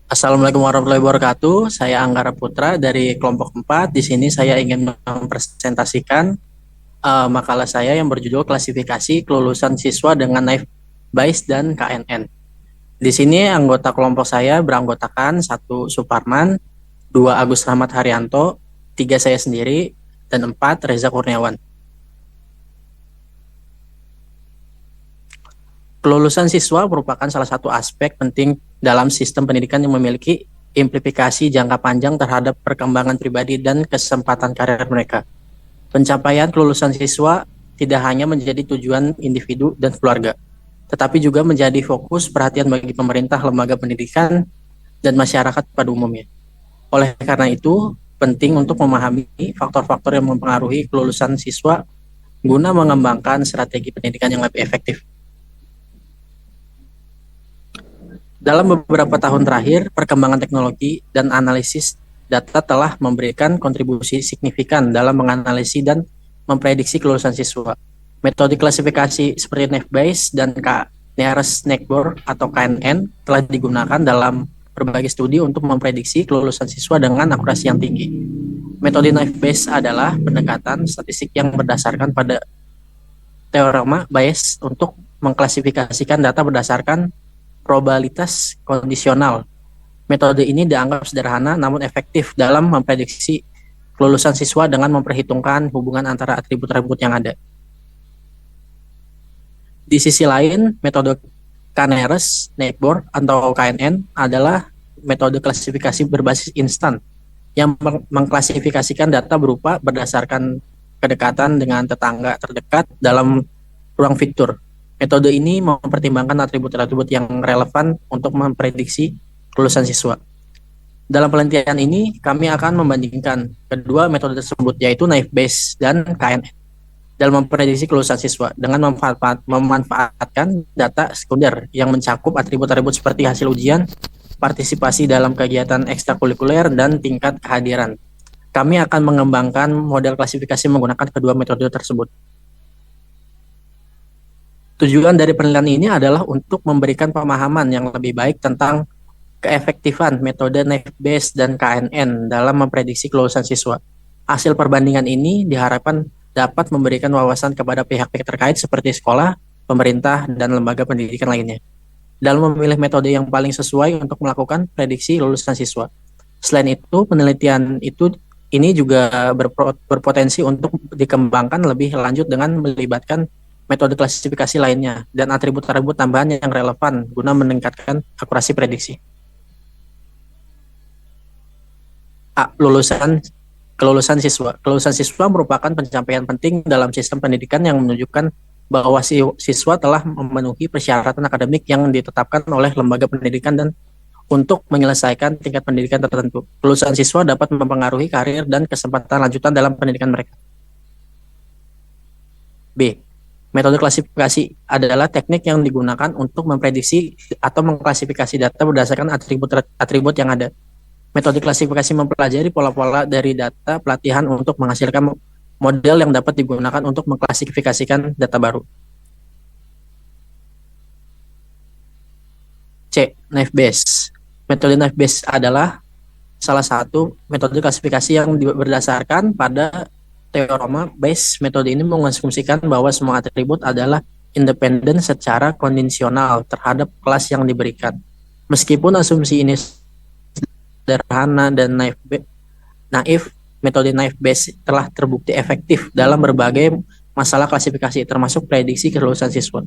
Assalamualaikum warahmatullahi wabarakatuh. Saya Anggara Putra dari kelompok 4. Di sini saya ingin mempresentasikan makalah saya yang berjudul Klasifikasi Kelulusan Siswa dengan Naif Bais dan KNN. Di sini anggota kelompok saya beranggotakan satu Suparman, dua Agus Rahmat Haryanto, tiga saya sendiri, dan empat Reza Kurniawan. Kelulusan siswa merupakan salah satu aspek penting dalam sistem pendidikan yang memiliki implikasi jangka panjang terhadap perkembangan pribadi dan kesempatan karir mereka. Pencapaian kelulusan siswa tidak hanya menjadi tujuan individu dan keluarga, tetapi juga menjadi fokus perhatian bagi pemerintah, lembaga pendidikan, dan masyarakat pada umumnya. Oleh karena itu, penting untuk memahami faktor-faktor yang mempengaruhi kelulusan siswa guna mengembangkan strategi pendidikan yang lebih efektif. Dalam beberapa tahun terakhir, perkembangan teknologi dan analisis data telah memberikan kontribusi signifikan dalam menganalisis dan memprediksi kelulusan siswa. Metode klasifikasi seperti NAEP-Bayes dan Nearest Next-Board atau KNN telah digunakan dalam berbagai studi untuk memprediksi kelulusan siswa dengan akurasi yang tinggi. Metode NAEP-Bayes adalah pendekatan statistik yang berdasarkan pada teorema Bayes untuk mengklasifikasikan data berdasarkan probabilitas kondisional. Metode ini dianggap sederhana namun efektif dalam memprediksi kelulusan siswa dengan memperhitungkan hubungan antara atribut-atribut yang ada. Di sisi lain, metode Canneres Next-Board atau KNN adalah metode klasifikasi berbasis instan yang mengklasifikasikan data berupa berdasarkan kedekatan dengan tetangga terdekat dalam ruang fitur. Metode ini mempertimbangkan atribut-atribut yang relevan untuk memprediksi kelulusan siswa. Dalam penelitian ini, kami akan membandingkan kedua metode tersebut, yaitu NAEP-Bayes dan KNN, dalam memprediksi kelulusan siswa dengan memanfaatkan data sekunder yang mencakup atribut-atribut seperti hasil ujian, partisipasi dalam kegiatan ekstrakurikuler, dan tingkat kehadiran. Kami akan mengembangkan model klasifikasi menggunakan kedua metode tersebut. Tujuan dari penelitian ini adalah untuk memberikan pemahaman yang lebih baik tentang keefektifan metode NAEP-Bayes dan KNN dalam memprediksi kelulusan siswa. Hasil perbandingan ini diharapkan dapat memberikan wawasan kepada pihak-pihak terkait seperti sekolah, pemerintah, dan lembaga pendidikan lainnya dalam memilih metode yang paling sesuai untuk melakukan prediksi lulusan siswa. Selain itu, penelitian ini juga berpotensi untuk dikembangkan lebih lanjut dengan melibatkan metode klasifikasi lainnya dan atribut-atribut tambahan yang relevan guna meningkatkan akurasi prediksi. Kelulusan siswa. Kelulusan siswa merupakan pencapaian penting dalam sistem pendidikan yang menunjukkan bahwa siswa telah memenuhi persyaratan akademik yang ditetapkan oleh lembaga pendidikan dan untuk menyelesaikan tingkat pendidikan tertentu. Kelulusan siswa dapat mempengaruhi karir dan kesempatan lanjutan dalam pendidikan mereka. B. Metode klasifikasi adalah teknik yang digunakan untuk memprediksi atau mengklasifikasi data berdasarkan atribut yang ada. Metode klasifikasi mempelajari pola-pola dari data pelatihan untuk menghasilkan model yang dapat digunakan untuk mengklasifikasikan data baru. C. NAEP-Bayes. Metode NAEP-Bayes adalah salah satu metode klasifikasi yang berdasarkan pada teorema Bayes. Metode ini mengasumsikan bahwa semua atribut adalah independen secara kondisional terhadap kelas yang diberikan. Meskipun asumsi ini sederhana dan naif, metode NAEP-Bayes telah terbukti efektif dalam berbagai masalah klasifikasi, termasuk prediksi kelulusan siswa.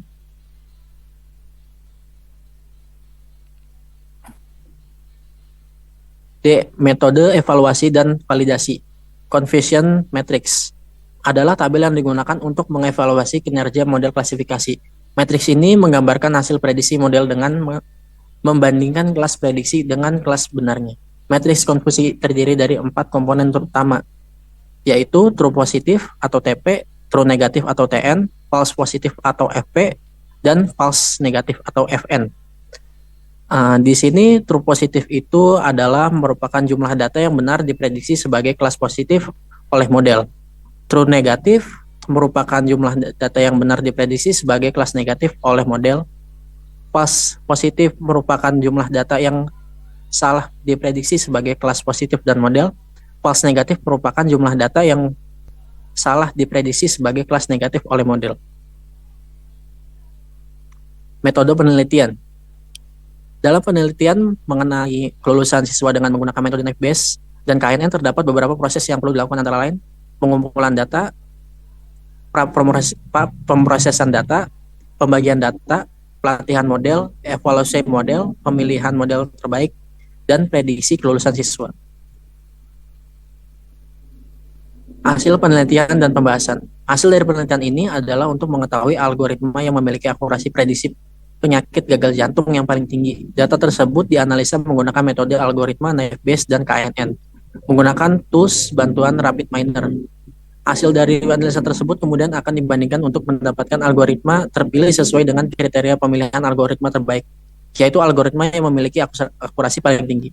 D. Metode evaluasi dan validasi. Confession Matrix adalah tabel yang digunakan untuk mengevaluasi kinerja model klasifikasi. Matriks ini menggambarkan hasil prediksi model dengan membandingkan kelas prediksi dengan kelas benarnya. Matriks konfusi terdiri dari 4 komponen utama, yaitu true positif atau TP, true negatif atau TN, false positif atau FP, dan false negatif atau FN. Di sini true positif itu adalah merupakan jumlah data yang benar diprediksi sebagai kelas positif oleh model. True negatif merupakan jumlah data yang benar diprediksi sebagai kelas negatif oleh model. False positif merupakan jumlah data yang salah diprediksi sebagai kelas positif dan model. False negatif merupakan jumlah data yang salah diprediksi sebagai kelas negatif oleh model. Metode penelitian. Dalam penelitian mengenai kelulusan siswa dengan menggunakan metode Knowledge Base dan KNN terdapat beberapa proses yang perlu dilakukan, antara lain pengumpulan data, pemrosesan data, pembagian data, pelatihan model, evaluasi model, pemilihan model terbaik, dan prediksi kelulusan siswa. Hasil penelitian dan pembahasan. Hasil dari penelitian ini adalah untuk mengetahui algoritma yang memiliki akurasi prediksi penyakit gagal jantung yang paling tinggi. Data tersebut dianalisa menggunakan metode algoritma Knowledge Base dan KNN, menggunakan tools bantuan RapidMiner. Hasil dari analisa tersebut kemudian akan dibandingkan untuk mendapatkan algoritma terpilih sesuai dengan kriteria pemilihan algoritma terbaik, yaitu algoritma yang memiliki akurasi paling tinggi.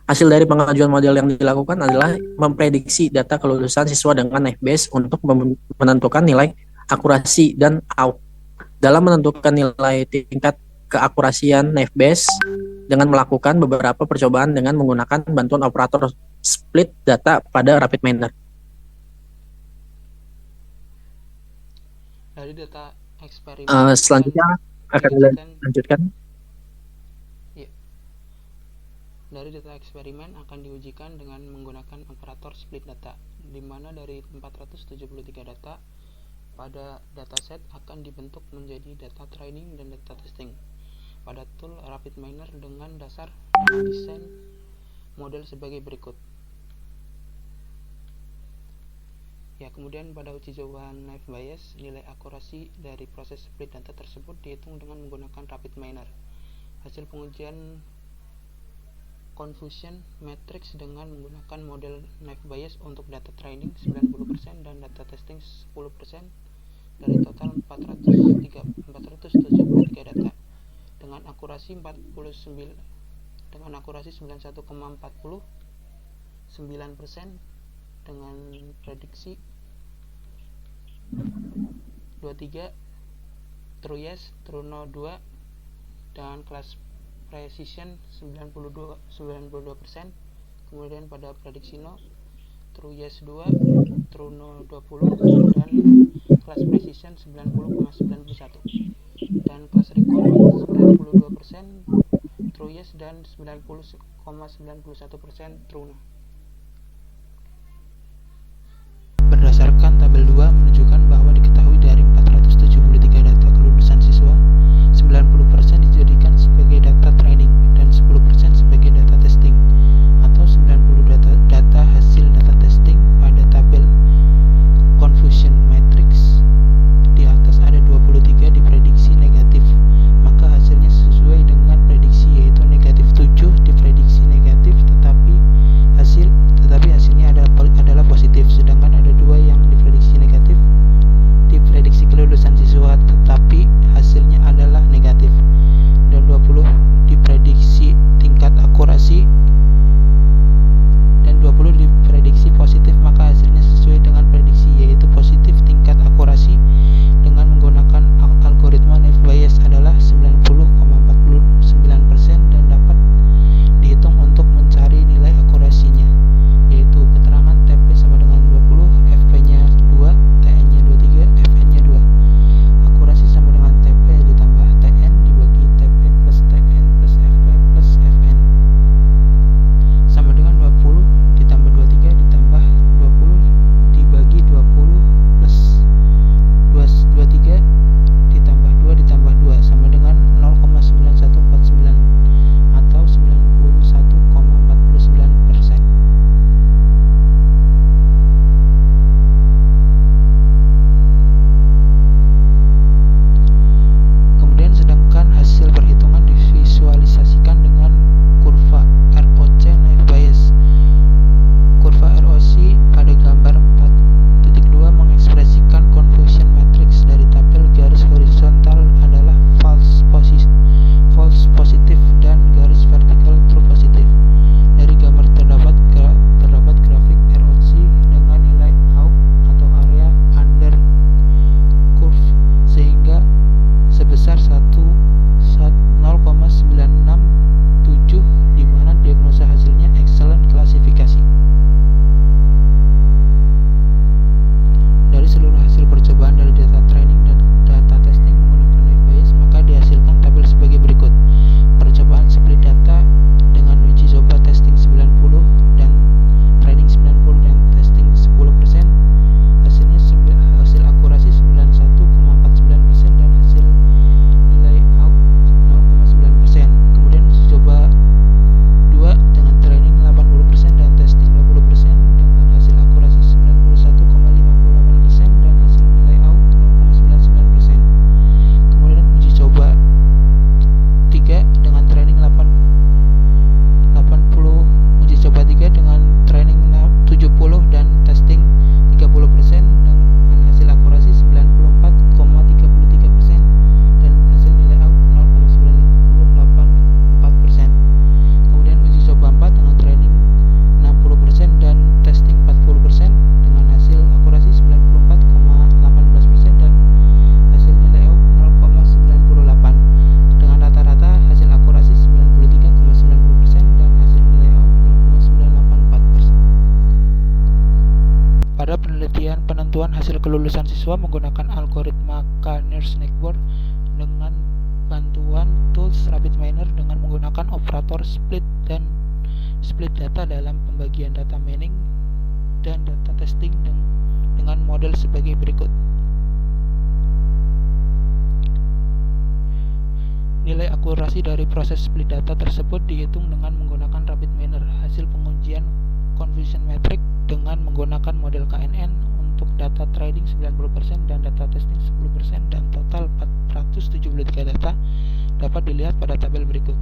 Hasil dari pengajuan model yang dilakukan adalah memprediksi data kelulusan siswa dengan Knowledge Base untuk menentukan nilai akurasi dan out. Dalam menentukan nilai tingkat keakurasian Knowledge Base dengan melakukan beberapa percobaan dengan menggunakan bantuan operator split data pada RapidMiner. Dari data eksperimen selanjutnya akan dilanjutkan. Dari data eksperimen akan diujikan dengan menggunakan operator split data, di mana dari 473 data pada dataset akan dibentuk menjadi data training dan data testing pada tool RapidMiner dengan dasar dan desain model sebagai berikut. Kemudian pada uji coba Knowledge Bias, nilai akurasi dari proses split data tersebut dihitung dengan menggunakan RapidMiner. Hasil pengujian confusion matrix dengan menggunakan model Knowledge Bias untuk data training 90% dan data testing 10% dari total 473 data dengan akurasi 91,49% dengan prediksi 23 true yes, true no 2 dan kelas precision 92%. Kemudian pada prediksi no, true yes 2, true no 20 dan kelas precision 90,91 dan kelas recall 92% true yes dan 90,91% true no. Berdasarkan tabel 2 menunjukkan bahwa diketahui dari 473 data kelulusan siswa, 90% dijadikan sebagai data training dan 10% sebagai data testing, atau 90 data hasil data testing pada tabel confusion matrix. Di atas ada 23 diprediksi negatif, maka hasilnya sesuai dengan prediksi, yaitu negatif 7 diprediksi negatif, tetapi hasil hasil kelulusan siswa menggunakan algoritma K-NERSS-NEXtBoard dengan bantuan tools RabbitMiner dengan menggunakan operator split dan split data dalam pembagian data mining dan data testing dengan model sebagai berikut. Nilai akurasi dari proses split data tersebut dihitung dengan menggunakan RabbitMiner. Hasil pengujian confusion metric dengan menggunakan model KNN untuk data trading 90% dan data testing 10% dan total 473 data dapat dilihat pada tabel berikut.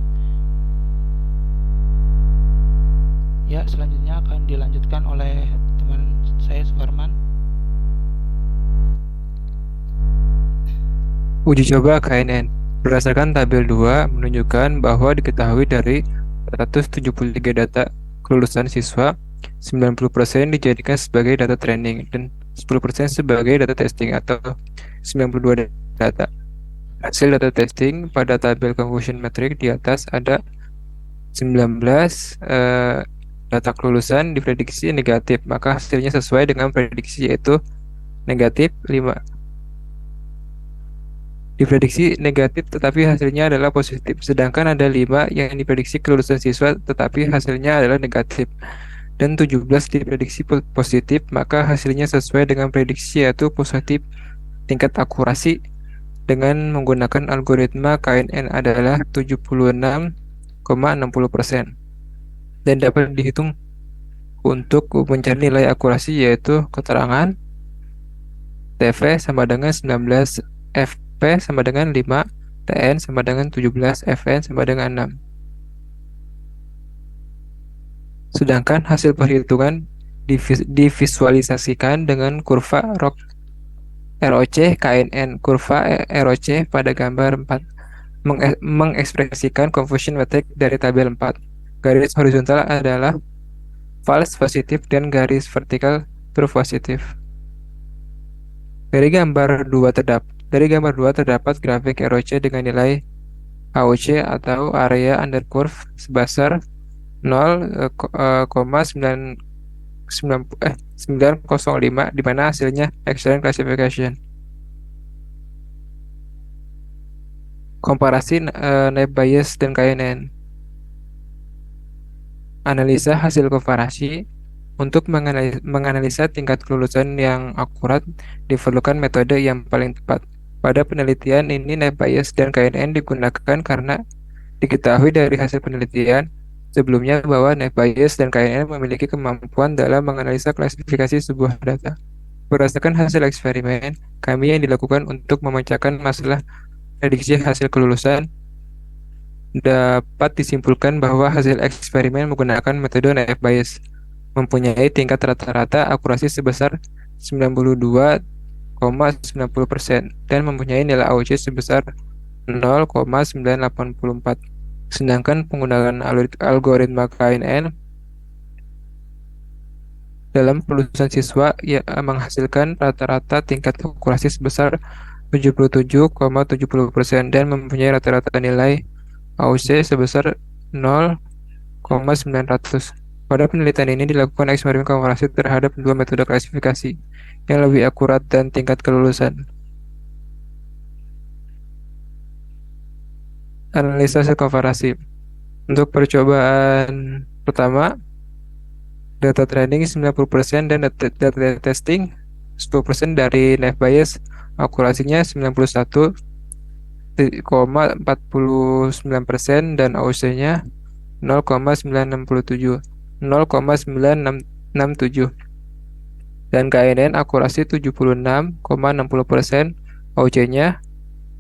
Ya, selanjutnya akan dilanjutkan oleh teman saya Suparman. Uji coba KNN. Berdasarkan tabel 2 menunjukkan bahwa diketahui dari 473 data kelulusan siswa, 90% dijadikan sebagai data training dan 10% sebagai data testing atau 92 data. Hasil data testing pada tabel confusion metric di atas ada 19 data kelulusan diprediksi negatif, maka hasilnya sesuai dengan prediksi yaitu negatif 5. Diprediksi negatif tetapi hasilnya adalah positif, sedangkan ada 5 yang diprediksi kelulusan siswa tetapi hasilnya adalah negatif, dan 17 diprediksi positif, maka hasilnya sesuai dengan prediksi yaitu positif. Tingkat akurasi dengan menggunakan algoritma KNN adalah 76,60% dan dapat dihitung untuk mencari nilai akurasi yaitu keterangan TV sama dengan 19, FP sama dengan 5, TN sama dengan 17, FN sama dengan 6. Sedangkan hasil perhitungan divisualisasikan dengan kurva ROC KNN. Kurva ROC pada gambar 4 mengekspresikan confusion metric dari tabel 4. Garis horizontal adalah false positif dan garis vertikal true positif. Dari gambar 2 terdapat grafik ROC dengan nilai AOC atau area under curve sebesar 0,905 di mana hasilnya excellent classification. Komparasi naive Bayes dan KNN. Analisa hasil komparasi. Untuk menganalisa tingkat kelulusan yang akurat diperlukan metode yang paling tepat. Pada penelitian ini naive Bayes dan KNN digunakan karena diketahui dari hasil penelitian sebelumnya bahwa naive Bayes dan KNN memiliki kemampuan dalam menganalisa klasifikasi sebuah data. Berdasarkan hasil eksperimen kami yang dilakukan untuk memecahkan masalah prediksi hasil kelulusan, dapat disimpulkan bahwa hasil eksperimen menggunakan metode naive Bayes mempunyai tingkat rata-rata akurasi sebesar 92,90% dan mempunyai nilai AOC sebesar 0,984. Sedangkan penggunaan algoritma KNN dalam kelulusan siswa yang menghasilkan rata-rata tingkat akurasi sebesar 77,70% dan mempunyai rata-rata nilai AOC sebesar 0,900. Pada penelitian ini dilakukan eksperimen komparasi terhadap dua metode klasifikasi yang lebih akurat dan tingkat kelulusan. Analisa hasil komparasi. Untuk percobaan pertama, data training 90% dan data testing 10% dari naive Bayes, akurasinya 91,49% dan AOC-nya 0,967. Dan KNN akurasi 76,60%, AOC-nya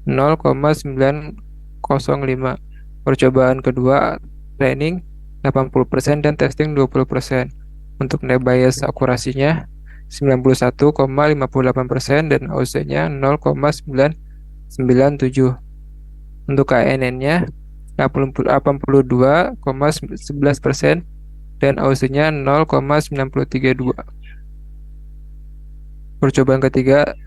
0,905. Percobaan kedua training 80% dan testing 20%. Untuk naive Bayes akurasinya 91,58% dan AOC-nya 0,997. Untuk KNN-nya 82,11% dan AOC-nya 0,932. Percobaan ketiga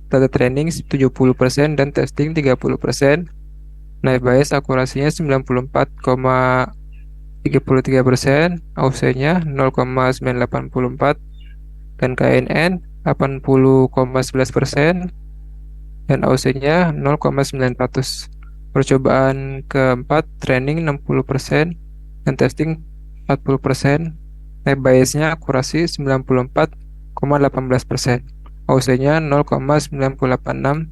data training 70% dan testing 30%. Naive Bayes akurasinya 94,33%, AOC-nya 0,984 dan KNN 80,11% dan AUC-nya 0,900. Percobaan keempat, training 60% dan testing 40%. Type bias-nya akurasi 94,18%. AUC-nya 0,9086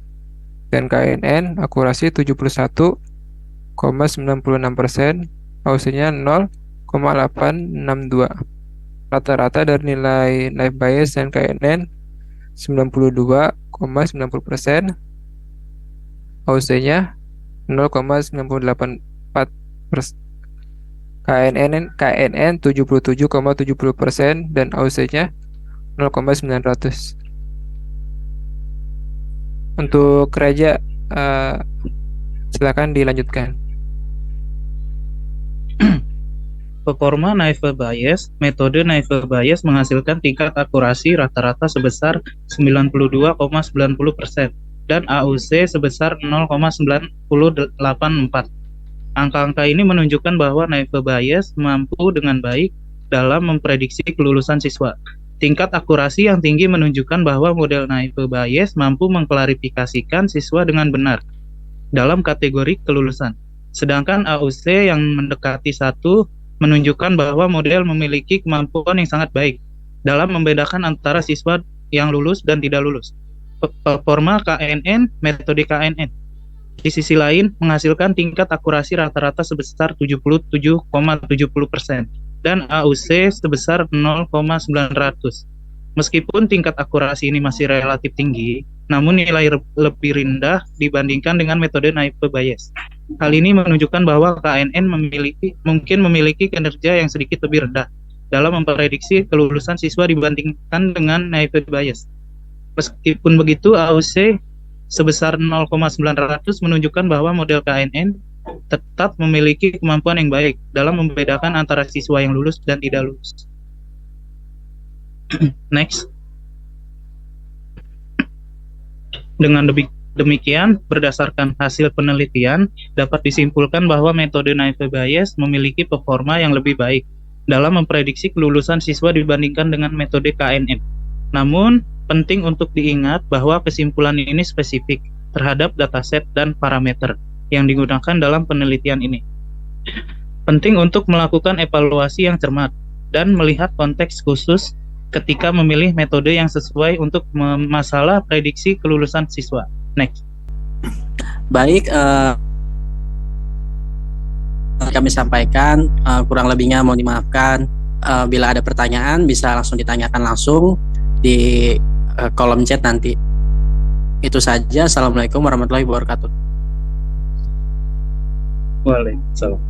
dan KNN akurasi 71,96%. AUC-nya 0,862. Rata-rata dari nilai live bias dan KNN 92,90%. AUC-nya 0,984%. KNN 77,70% dan AUC-nya 0,900. Untuk Raja, silakan dilanjutkan. Performa naive Bayes. Metode naive Bayes menghasilkan tingkat akurasi rata-rata sebesar 92,90% dan AUC sebesar 0,984. Angka-angka ini menunjukkan bahwa naive Bayes mampu dengan baik dalam memprediksi kelulusan siswa. Tingkat akurasi yang tinggi menunjukkan bahwa model naive Bayes mampu mengklarifikasikan siswa dengan benar dalam kategori kelulusan. Sedangkan AUC yang mendekati 1 menunjukkan bahwa model memiliki kemampuan yang sangat baik dalam membedakan antara siswa yang lulus dan tidak lulus. Performa KNN, metode KNN di sisi lain menghasilkan tingkat akurasi rata-rata sebesar 77,70% dan AUC sebesar 0,900. Meskipun tingkat akurasi ini masih relatif tinggi, namun nilai lebih rendah dibandingkan dengan metode naive Bayes. Hal ini menunjukkan bahwa KNN mungkin memiliki kinerja yang sedikit lebih rendah dalam memprediksi kelulusan siswa dibandingkan dengan naive Bayes. Meskipun begitu, AUC sebesar 0,900 menunjukkan bahwa model KNN tetap memiliki kemampuan yang baik dalam membedakan antara siswa yang lulus dan tidak lulus. Next. Dengan demikian, berdasarkan hasil penelitian, dapat disimpulkan bahwa metode naive Bayes memiliki performa yang lebih baik dalam memprediksi kelulusan siswa dibandingkan dengan metode KNN. Namun, penting untuk diingat bahwa kesimpulan ini spesifik terhadap dataset dan parameter yang digunakan dalam penelitian ini. Penting untuk melakukan evaluasi yang cermat dan melihat konteks khusus ketika memilih metode yang sesuai untuk masalah prediksi kelulusan siswa. Next. Baik, kami sampaikan, kurang lebihnya mohon dimaafkan. Bila ada pertanyaan bisa langsung ditanyakan langsung di kolom chat nanti. Itu saja. Assalamualaikum warahmatullahi wabarakatuh. Waalaikumsalam.